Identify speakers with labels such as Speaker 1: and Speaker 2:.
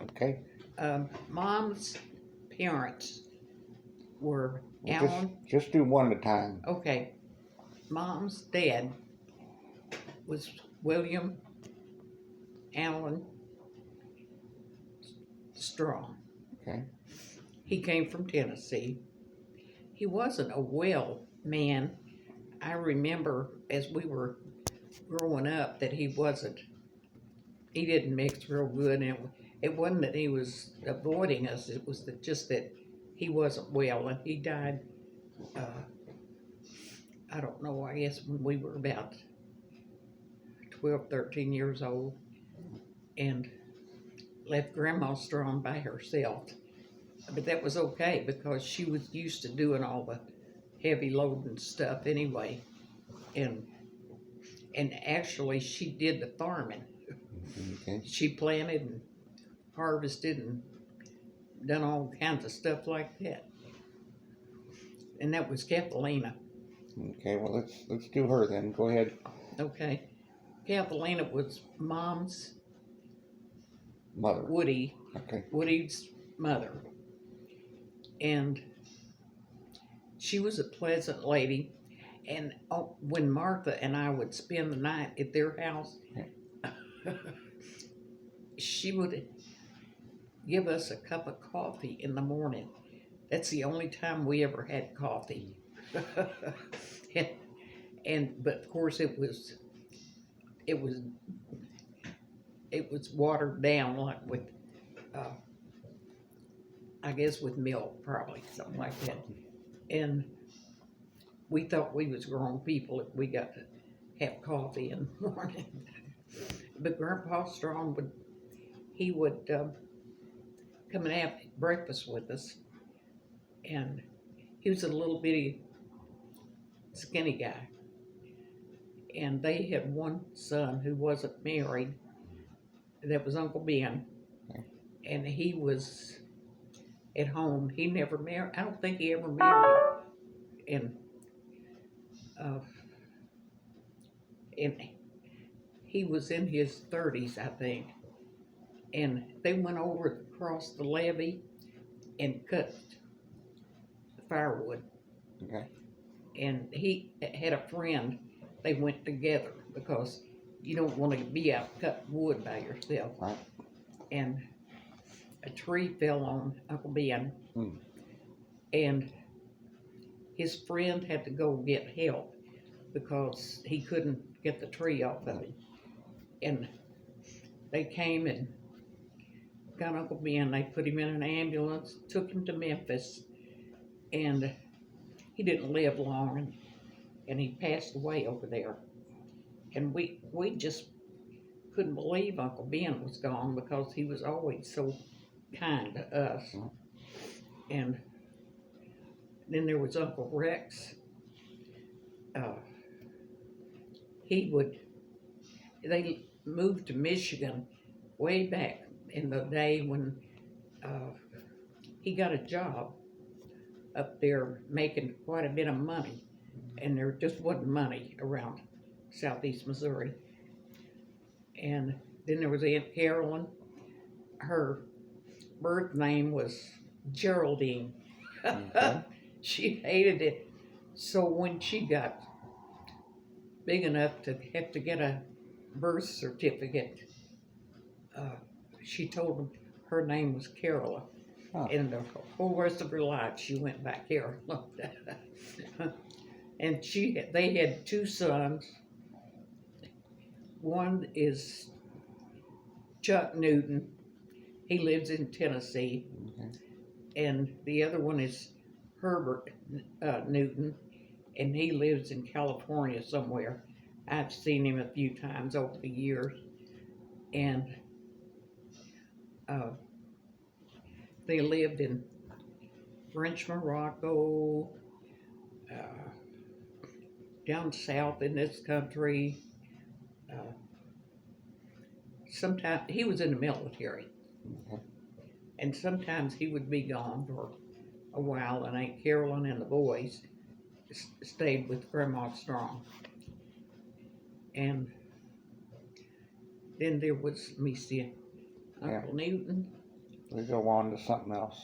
Speaker 1: Okay.
Speaker 2: Mom's parents were
Speaker 1: Well,
Speaker 2: Alan.
Speaker 1: just do one at a time.
Speaker 2: Okay. Mom's dad was William Allen Strawn.
Speaker 1: Okay.
Speaker 2: He came from Tennessee. He wasn't a well man. I remember as we were growing up that he didn't mix real good, and it wasn't that he was avoiding us, it was just that he wasn't well, and he died, I don't know, I guess when we were about 12, 13 years old, and left Grandma Strawn by herself. But that was okay because she was used to doing all the heavy loading stuff anyway, and actually she did the farming.
Speaker 1: Okay.
Speaker 2: She planted and harvested and done all kinds of stuff like that. And that was Kathalena.
Speaker 1: Okay. Well, let's do her then. Go ahead.
Speaker 2: Okay. Kathalena was Mom's
Speaker 1: Mother.
Speaker 2: Woody's mother. And she was a pleasant lady. And when Martha and I would spend the night at their house, she would give us a cup of coffee in the morning. That's the only time we ever had coffee. But of course it was watered down, like with I guess with milk, probably something like that. And we thought we was grown people if we got to have coffee in the morning. But Grandpa Strawn would come and have breakfast with us, and he was a little bitty skinny guy. And they had one son who wasn't married. That was Uncle Ben. And he was at home. He never married. I don't think he ever married. And he was in his 30s, I think. And they went over across the levee and cut firewood.
Speaker 1: Okay.
Speaker 2: And he had a friend. They went together because you don't want to be out cutting wood by yourself.
Speaker 1: Right.
Speaker 2: And a tree fell on Uncle Ben, and his friend had to go get help because he couldn't get the tree off of him. And they came and got Uncle Ben. They put him in an ambulance, took him to Memphis, and he didn't live long, and he passed away over there. And we just couldn't believe Uncle Ben was gone because he was always so kind to us. And then there was Uncle Rex. They moved to Michigan way back in the day when he got a job up there making quite a bit of money, and there just wasn't money around southeast Missouri. And then there was Aunt Carolyn. Her birth name was Geraldine.
Speaker 1: Okay.
Speaker 2: She hated it. So when she got big enough to have to get a birth certificate, she told them her name was Carola.
Speaker 1: Huh.
Speaker 2: And the whole rest of her life she went by Carol. And they had two sons. One is Chuck Newton. He lives in Tennessee.
Speaker 1: Okay.
Speaker 2: And the other one is Herbert Newton, and he lives in California somewhere. I've seen him a few times over the years. And they lived in French Morocco, down south in this country. Sometimes he was in the military, and sometimes he would be gone for a while, and Aunt Carolyn and the boys stayed with Grandma Strawn. And then there was, let me see, Uncle Newton,
Speaker 1: We go on to something else.